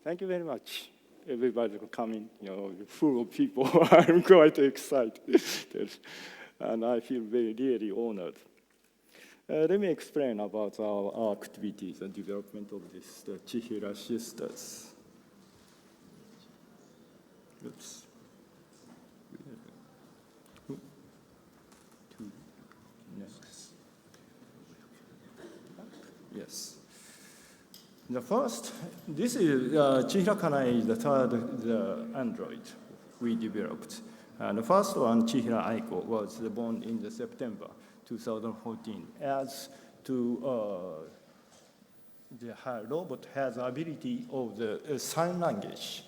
Thank you very much. Everybody coming, full of people. I'm quite excited, and I feel really honored. Let me explain about our activities and development of this, the Chihira sisters. Oops. Next. Yes. The first, this is Chihira Kanai is the third android we developed. And the first one, Chihira Aiko, was born in the September 2014. As to the robot has ability of the sign language.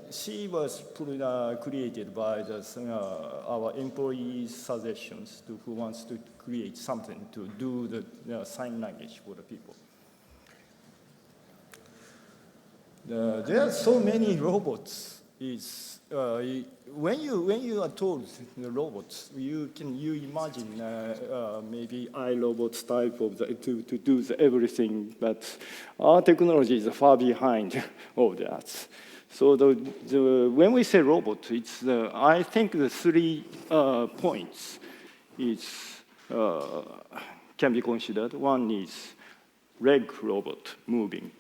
She was created by our employees' suggestions to who wants to create something to do the sign language for the people. There are so many robots. When you are told the robots, you imagine maybe iRobots type of to do everything, but our technology is far behind all that. So when we say robot, it's I think the 3 points can be considered. One is leg robot moving.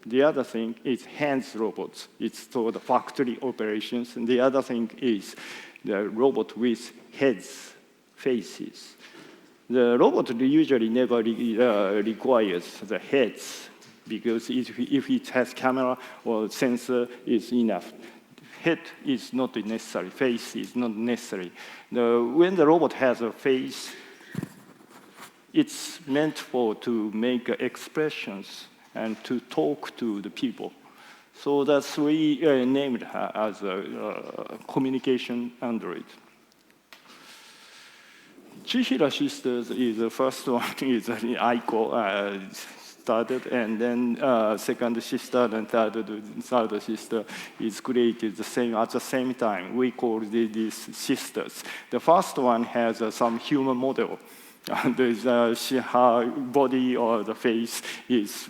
The other thing is hands robots. It's for the factory operations. And the other thing is the robot with heads, faces. The robot usually never requires the heads because if it has camera or sensor, it's enough. Head is not necessary. Face is not necessary. When the robot has a face, it's meant to make expressions and to talk to the people. So that's we named her as a communication android. Chihira sisters is the first one, is Aiko started, and then second sister and third sister is created at the same time. We call these sisters. The first one has some human model. And her body or the face is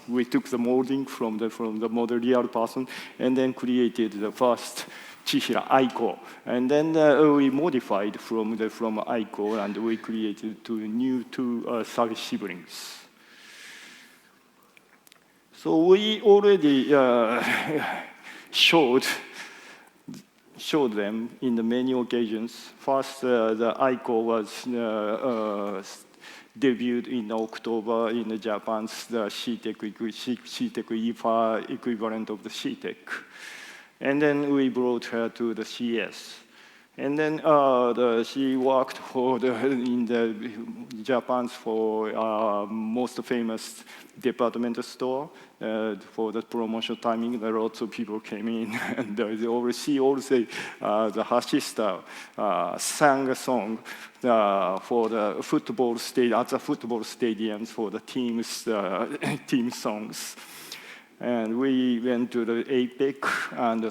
we took the molding from the model real person and then created the first Chihira Aiko. And then we modified from Aiko and we created two third siblings. So we already showed them in the many occasions. First, the Aiko was debuted in October in Japan's the CTEC IFA equivalent of the CTEC. And then we brought her to the CS. And then she worked in Japan's for most famous department store for the promotion timing. Lots of people came in, and she also her sister sang a song for the football at the football stadiums for the team songs. And we went to the APEC and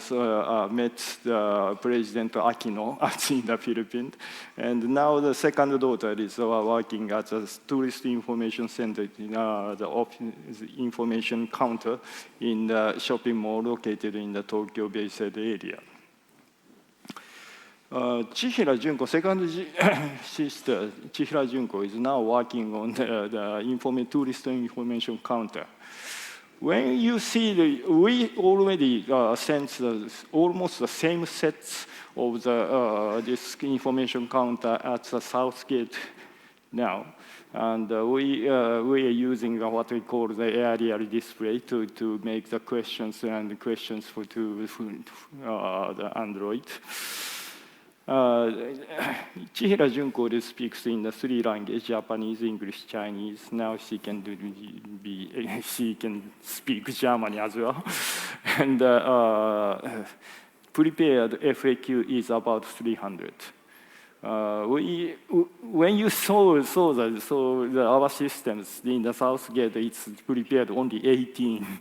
met the President Aquino in the Philippines. And now the second daughter is working at the Tourist Information Center, the information counter in the shopping mall located in the Tokyo Bay-Said area. Chihira Junko, second sister, Chihira Junko, is now working on the tourist information counter. When you see we already sent almost the same sets of this information counter at the Southgate now. And we are using what we call the aerial display to make the questions and the questions for the Android. Chihira Junko speaks in the 3 languages: Japanese, English, Chinese. Now she can speak German as well. And prepared FAQ is about 300. When you saw our systems in the Southgate, it's prepared only 18.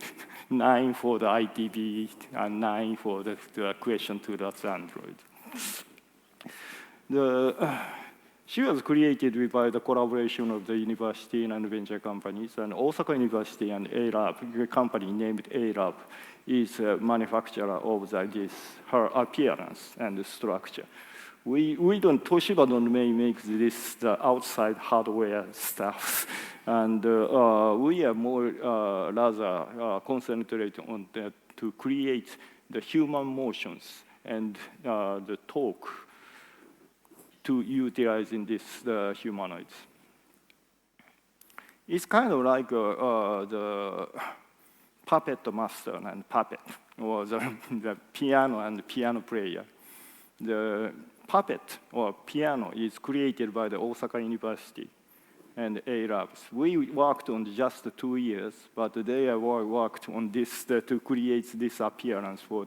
9 for the ITB and 9 for the question to the Android. She was created by the collaboration of the university and venture companies, and Osaka University and A-Lab, a company named A-Lab, is a manufacturer of her appearance and structure. Toshiba don't make this the outside hardware stuff, and we are more rather concentrate on that to create the human motions and the talk to utilize in this humanoids. It's kind of like the puppet master and puppet, or the piano and piano player. The puppet or piano is created by the Osaka University and A-Labs. We worked on just 2 years, but they worked on this to create this appearance for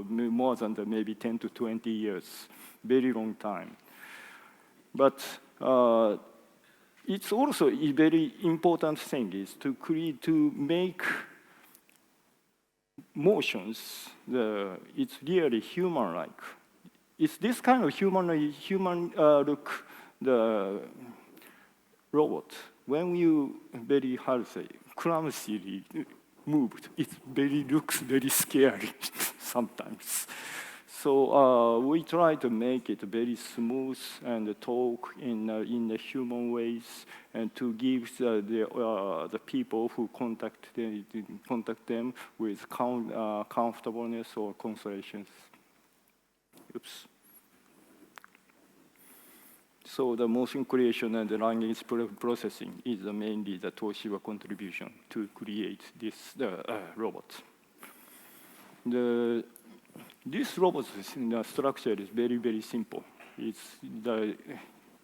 more than maybe 10 to 20 years, very long time. But it's also a very important thing is to make motions. It's really human-like. It's this kind of human look, the robot. When you very, how to say, clumsily moved, it looks very scary sometimes. So we try to make it very smooth and talk in the human ways, and to give the people who contact them with comfortableness or consolations. Oops. So the motion creation and the language processing is mainly the Toshiba contribution to create this robot. This robot's structure is very, very simple. It's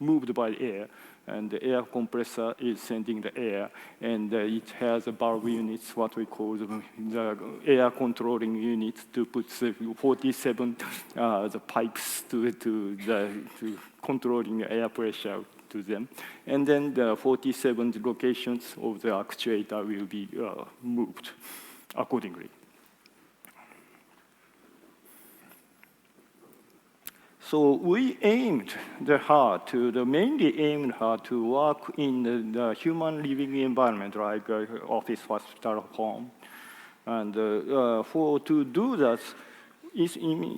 moved by air, and the air compressor is sending the air, and it has a valve units, what we call the air controlling unit, to put 47 the pipes to controlling the air pressure to them. And then the 47 locations of the actuator will be moved accordingly. So we aimed mainly aimed hard to work in the human living environment, like office, hospital, home. And to do that,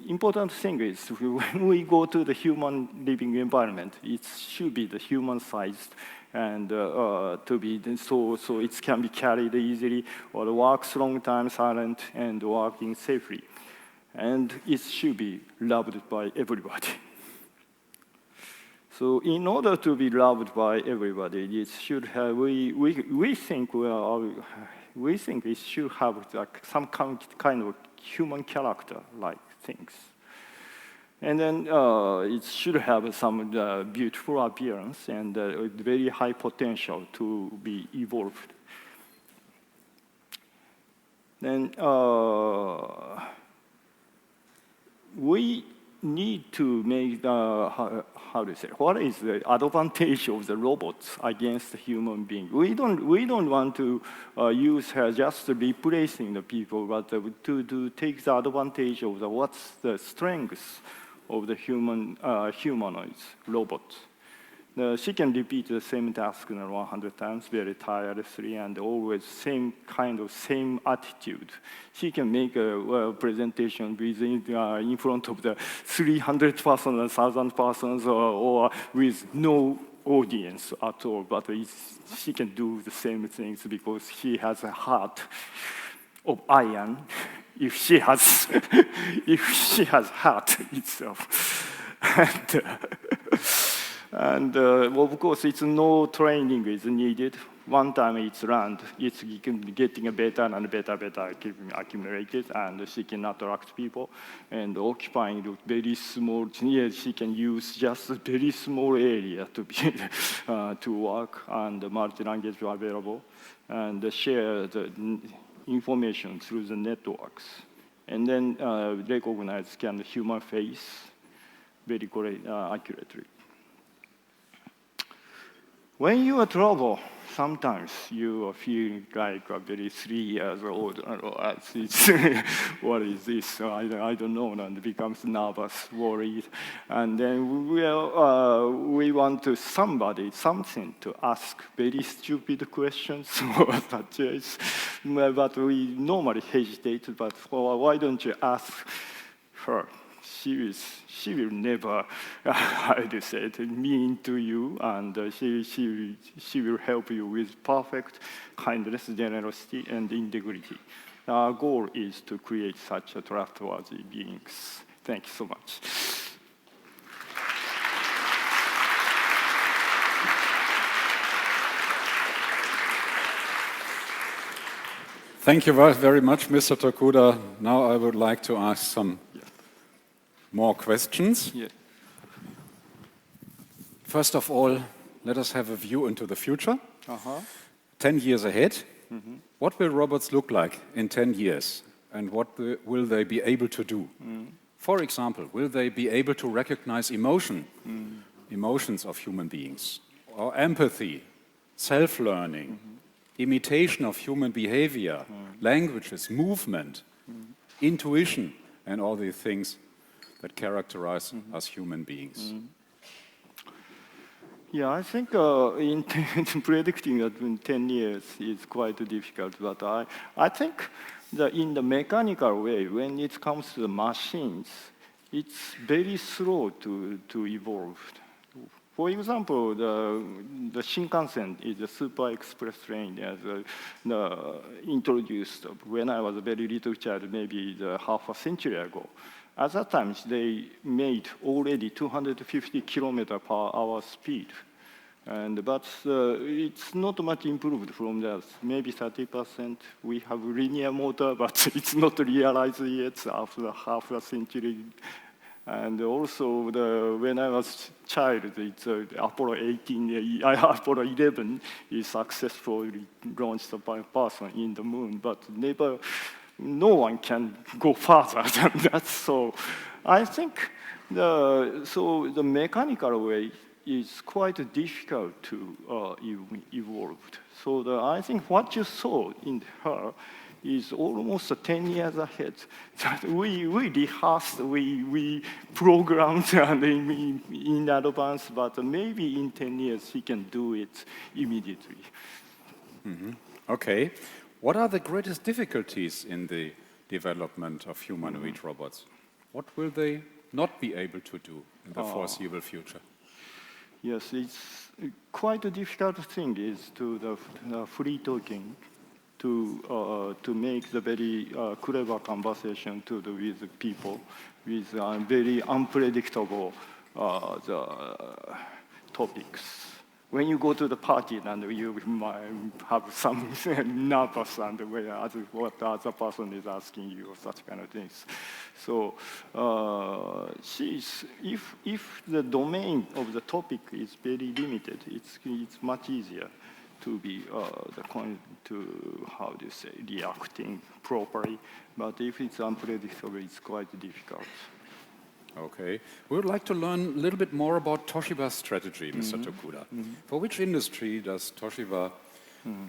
important thing is when we go to the human living environment, it should be the human-sized and so it can be carried easily or works long time silent and working safely. And it should be loved by everybody. So in order to be loved by everybody, it should have, we think it should have like some kind of human character-like things. And then it should have some beautiful appearance and very high potential to be evolved. Then we need to make what is the advantage of the robots against the human being? We don't want to use her just replacing the people, but to take the advantage of what's the strengths of the humanoids robot. She can repeat the same task 100 times very tirelessly and always same attitude. She can make a presentation in front of the 300 persons, 1,000 persons, or with no audience at all. But she can do the same things because she has a heart of iron. If she has heart itself. And of course, it's no training is needed. One time it's learned, it's getting better and better accumulated, and she can attract people and occupying very small. She can use just a very small area to be to work, and multi-language available, and share the information through the networks, and then recognize scan the human face very accurately. when you are trouble, sometimes you feel like a very 3 years old. What is this? I don't know, and becomes nervous, worried. And then we want to something to ask very stupid questions or such as, but we normally hesitate, but why don't you ask her? She will never, how do you say it, mean to you, and she will help you with perfect kindness, generosity, and integrity. Our goal is to create such a trustworthy beings. Thank you so much. Thank you very much, Mr. Tokuda. Now I would like to ask some more questions. Yeah. First of all, let us have a view into the future. 10 years ahead, what will robots look like in 10 years? And what will they be able to do? For example, will they be able to recognize emotions of human beings, or empathy, self-learning, imitation of human behavior, languages, movement, intuition, and all these things that characterize us human beings? Yeah, I think in predicting that in 10 years is quite difficult, but I think that in the mechanical way, when it comes to the machines, it's very slow to evolve. For example, the Shinkansen is a super express train as introduced when I was a very little child, maybe half a century ago. At that time, they made already 250 kilometers per hour speed. But it's not much improved from that. Maybe 30%. We have linear motor, but it's not realized yet after half a century. And also, when I was a child, it's Apollo Apollo 11 is successfully launched by a person in the moon, but no one can go further than that. So I think the mechanical way is quite difficult to evolve. So I think what you saw in her is almost 10 years ahead. That we rehearsed, we programmed and in advance, but maybe in 10 years he can do it immediately. Okay. What are the greatest difficulties in the development of humanoid robots? What will they not be able to do in the foreseeable future? Yes, it's quite a difficult thing is to the free talking, to make the very clever conversation with people with very unpredictable topics. When you go to the party and you might have some nervous and what the other person is asking you, such kind of things. So if the domain of the topic is very limited, it's much easier to be how do you say, reacting properly. But if it's unpredictable, it's quite difficult. Okay. We would like to learn a little bit more about Toshiba's strategy, Mr. Tokuda. For which industry does Toshiba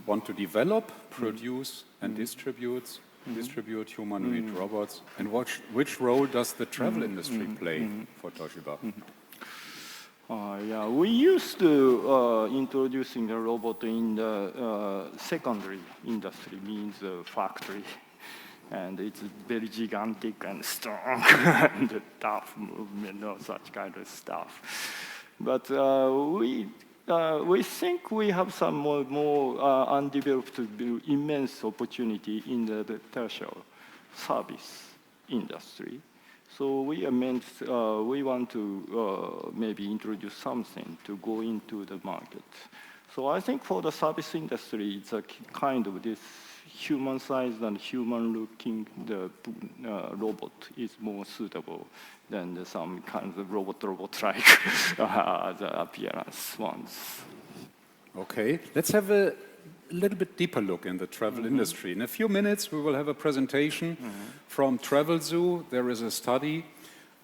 want to develop, produce, and distribute humanoid robots? And which role does the travel industry play for Toshiba? Yeah, we used to introducing the robot in the secondary industry, means factory. And it's very gigantic and strong and tough movement, such kind of stuff. But we think we have some more undeveloped, immense opportunity in the tertiary service industry. So we want to maybe introduce something to go into the market. So I think for the service industry, it's a kind of this human-sized and human-looking robot is more suitable than some kinds of robot-like the appearance ones. Okay, let's have a little bit deeper look in the travel industry. In a few minutes, we will have a presentation from Travel Zoo. There is a study,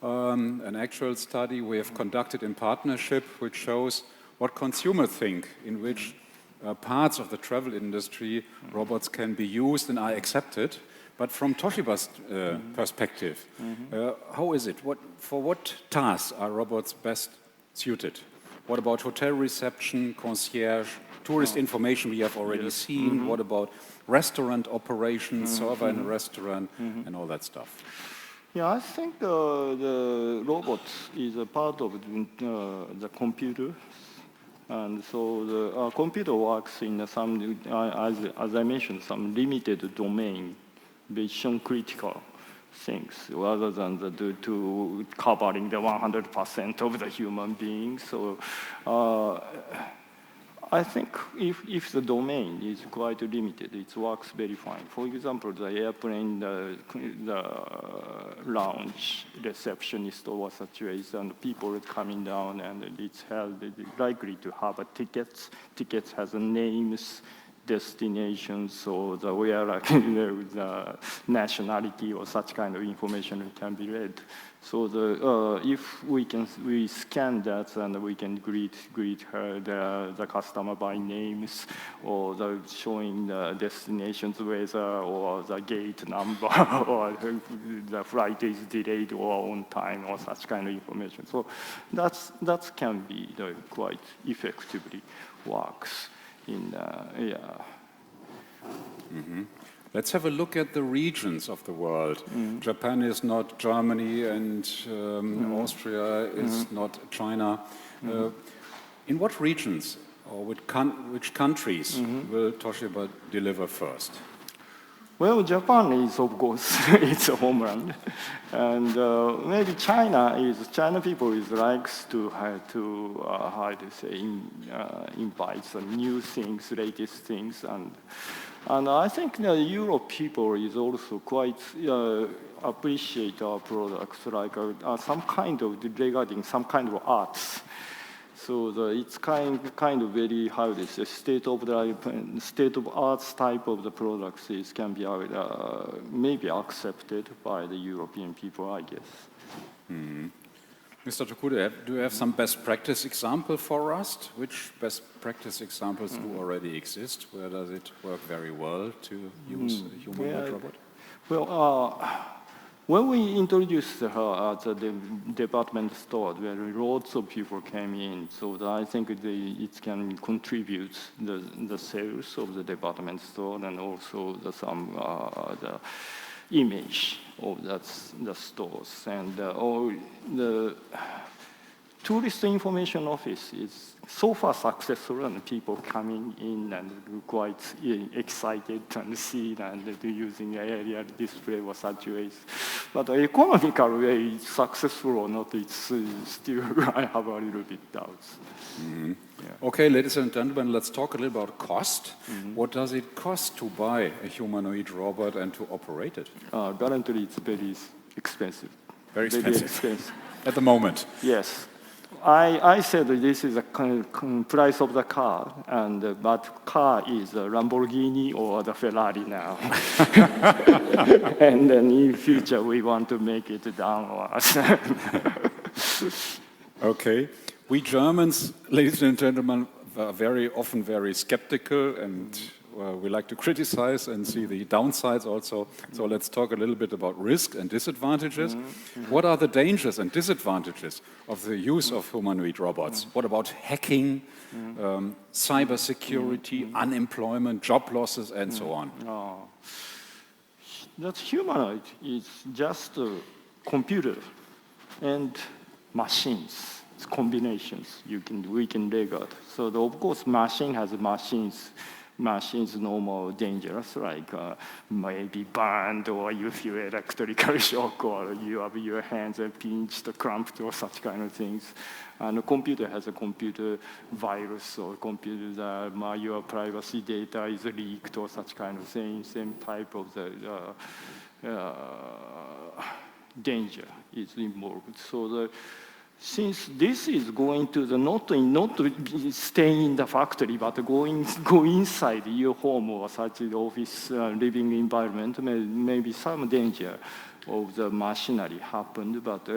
an actual study we have conducted in partnership, which shows what consumers think, in which parts of the travel industry robots can be used and are accepted. But from Toshiba's perspective, how is it? For what tasks are robots best suited? What about hotel reception, concierge, tourist information we have already seen? What about restaurant operations, server in a restaurant, and all that stuff? Yeah, I think the robot is a part of the computer. And so the computer works in some, as I mentioned, some limited domain, mission critical things, rather than to covering the 100% of the human beings. So I think if the domain is quite limited, it works very fine. For example, the airplane, the lounge receptionist or such ways, and people coming down, and it's likely to have a tickets. Tickets has names, destinations, or the nationality or such kind of information can be read. So if we scan that, and we can greet her, the customer by names, or showing the destinations, weather, or the gate number, or the flight is delayed or on time, or such kind of information. So that can be quite effectively works in Let's have a look at the regions of the world. Japan is not Germany, and Austria is not China. In what regions or which countries will Toshiba deliver first? Well, Japan is, of course, it's a homeland, and maybe China people likes to how to say, invite some new things, latest things, and I think the Europe people is also quite appreciate our products, like some kind of regarding some kind of arts. So it's kind of very, how to say, state of arts type of the products can be maybe accepted by the European people, I guess. Mr. Tokuda, do you have some best practice example for us? Which best practice examples do already exist? Where does it work very well to use a humanoid robot? Well, when we introduced her at the department store, where lots of people came in, so I think it can contribute the sales of the department store, and also the image of the stores. And all the tourist information office is so far successful, and people coming in and quite excited and see and using aerial display or such ways. But economical way, successful or not, it's still I have a little bit doubts. Yeah. Okay, ladies and gentlemen, let's talk a little about cost. What does it cost to buy a humanoid robot and to operate it? Currently, it's very expensive. Very expensive. Very expensive. At the moment. Yes. I said this is the price of the car, but car is a Lamborghini or the Ferrari now. And then in future we want to make it downwards. Okay. We Germans, ladies and gentlemen, are very often very skeptical, and we like to criticize and see the downsides also. So let's talk a little bit about risk and disadvantages. What are the dangers and disadvantages of the use of humanoid robots? What about hacking, cybersecurity, unemployment, job losses, and so on? That humanoid is just a computer and machines. It's combinations we can regard. So of course, machine has machines. Machines normal dangerous, like maybe burned, or you feel electrical shock, or you have your hands are pinched, cramped, or such kind of things. And a computer has a computer virus, or computer your privacy data is leaked, or such kind of thing. Same type of the danger is involved. So since this is going to the not staying in the factory, but go inside your home or such an office living environment, maybe some danger of the machinery happened. But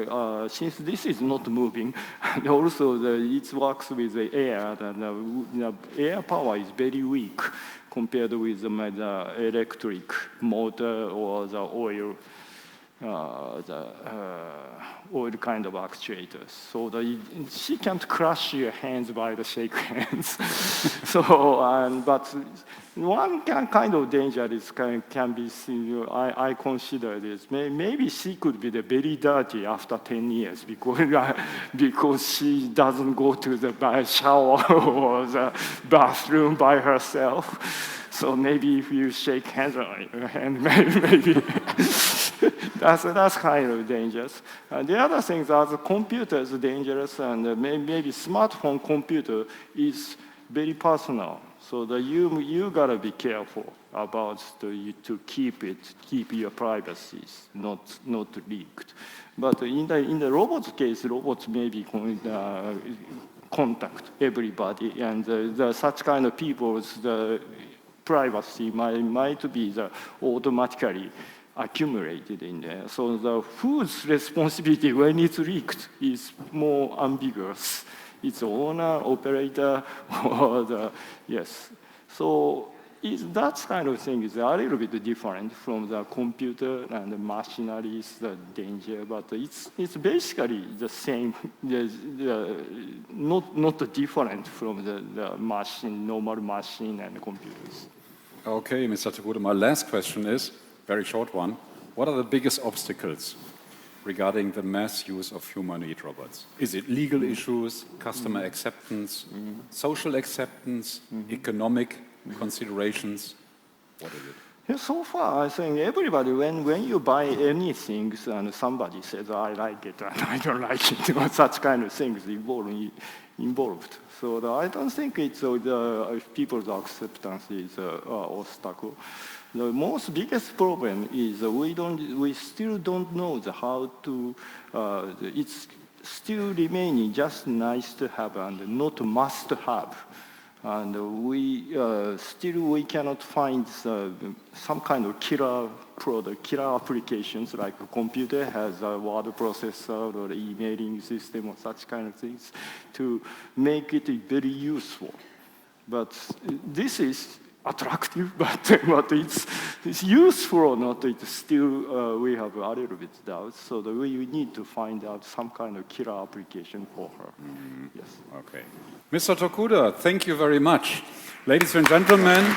since this is not moving, and also it works with the air, and the air power is very weak compared with the electric motor or the oil kind of actuators. So she can't crush your hands by the shake hands. So, but one kind of danger is can be seen. I consider this. Maybe she could be very dirty after 10 years because she doesn't go to the shower or the bathroom by herself. So maybe if you shake hands on your hand, maybe. That's kind of dangerous. The other things are the computers dangerous, and maybe smartphone computer is very personal. So you gotta be careful about to keep your privacy not leaked. But in the robots case, robots maybe contact everybody, and such kind of people's privacy might be automatically accumulated in there. So whose responsibility when it's leaked is more ambiguous. It's owner, operator, or yes. So that kind of thing is a little bit different from the computer and the machineries, the danger, but it's basically the same, not different from the machine, normal machine and computers. Okay, Mr. Tokuda, my last question is, very short one. What are the biggest obstacles regarding the mass use of humanoid robots? Is it legal issues, customer acceptance, social acceptance, economic considerations? What is it? Yeah, so far, I think everybody, when you buy anything and somebody says, I like it and I don't like it, or such kind of things involved. So I don't think it's people's acceptance is an obstacle. The most biggest problem is we still don't know how to. It's still remaining just nice to have and not must have, and we cannot find some kind of killer product, killer applications like a computer has a word processor or emailing system or such kind of things to make it very useful. But this is attractive, but it's useful or not, it's still, we have a little bit doubts, so that we need to find out some kind of killer application for her. Yes. Okay. Mr. Tokuda, thank you very much. Ladies and gentlemen,